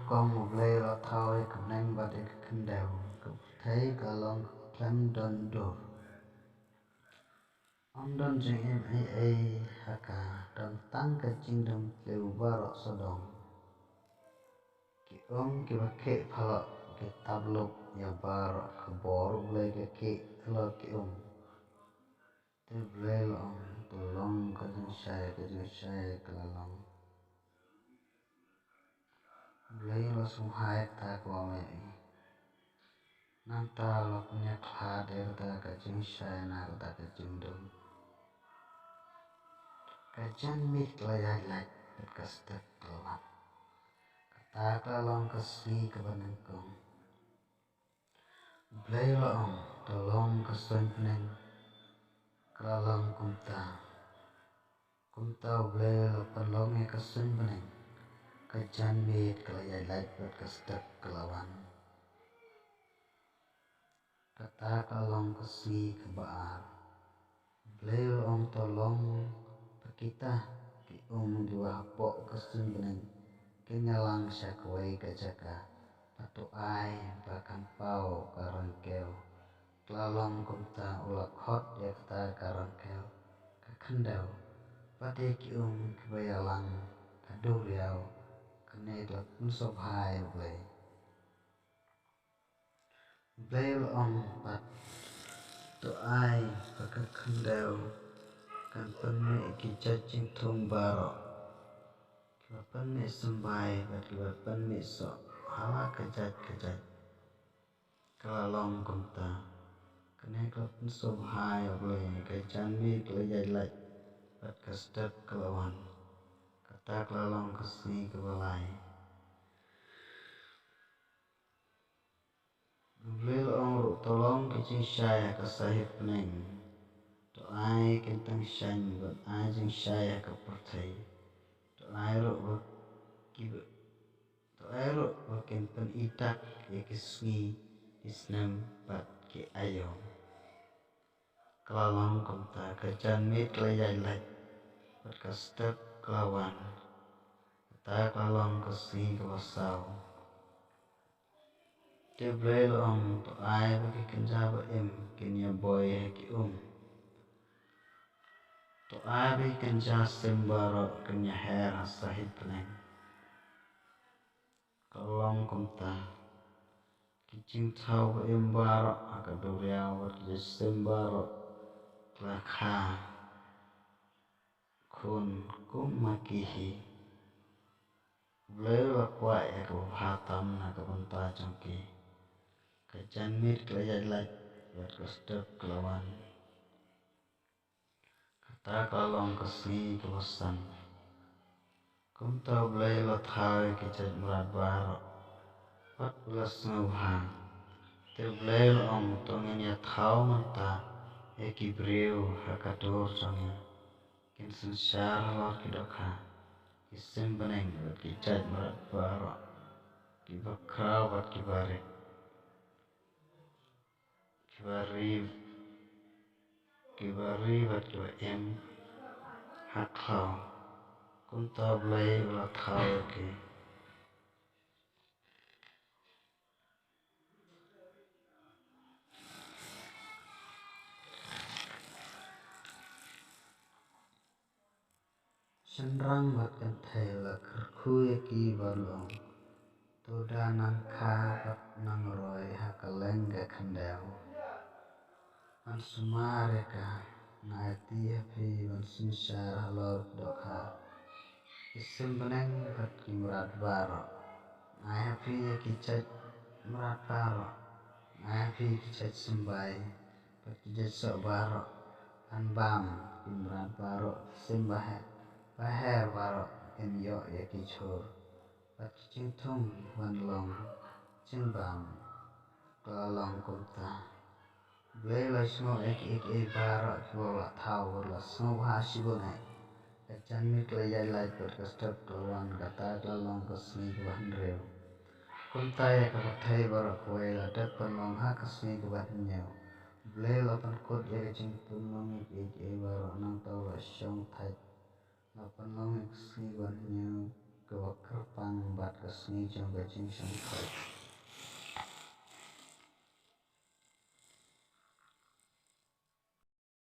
con một lê lo thôi cầm nanh và để khăn đều cũng thấy cả lòng lắm đơn đồ ông đơn riêng em ai haka dan tăng cái chinh đồng liu ba rọ sờ đồng ki ông ki ba kệ phala ki tabluk ya ba rọ ka bor lê cái kệ lo ki ông te lê lo ông tu long cái jing sai cái long lê lo sung hai ta qua mẹ Nanta lo punya khader ta ka jing sai na ta ka jing dum ka jan mit la ya la ka stek la ta ka long ka si ka banan kong blay lo ong to long ka son nen ka long kumta blay lo pan long e ka son banan ka jan mit ka ya la ka stek la wan ka ta long ka si ka baar blay lo ong to long kita ki di po ka son banan kinyalang siya kaway ka jaka patu ay bakang pau karangkeo klalong kumta ulak hot ya kata karangkeo kakandaw pati kibayalang kaduriaw kanedlak nusop hai blay pat tu ay pakakandaw kan penme kijajing thong baro kibapan me sembay bat kibapan me so hala kajat kalalong kumta kanedlak nusop hai kajan me klayajlaj bat kastep kalawan kata kalalong kasi kabalay Blil ong ru tolong kicing syaya kasahip neng to ai kentang syany bat ai jing syaya ka perthai to ai ru kenten itak ya kisngi isnem bat ki ayo kalalong kumta kajan mit layai bat kastep kelawan kata kalalong kasi kawasaw te blil ong to ai bagi kenjaba kinya boy ki to ai bagi kenja sembaro kenya her sahip neng kalong kumta kicing tau baro akaduriaw ki sembaro lakha kun kumakihi blil lakwa ya kahatam na kabanta jangki kajan mit klayajlaj bat kastep kelawan kata kalong kasi kawasan kumta blay lo thai kijaj murat baro pat ulas ngawha te blay lo ong tongin ya thau manta e kibriu hakadur tongin kin sensyar halor kidokha kisim beneng bat kijaj murat baro kibakraw bat kibari bat kiba haklaw kumta blay lo thau ki Senrang bat kan thela kerku ki balong toda nang kha bat nang roy hakalengga khandaw an sumare ka na ti happy ban sinsyar halor dokha isim beneng bat ki murat baro na happy kijaj murat baro na happy kijaj sembay bat kijaj sok baro an bam ki murat baro simbah Baher baro yo ya kichur bat kicing thung wan long bam kalalong kumta blay la smo ek baro kibola thau la smo hasibunai kajan mit layai lai bat kastep kawan kata kalalong kasmi kawan rew kumta ya kapathai baro kwai la dat panlong ha kasmi kawan nyaw blay la pan kot ya kicing panlong ek baro nang tau la syong thai Lapan long eksli ban nyaw ke kerpang bat kesni jong gajing sangkai.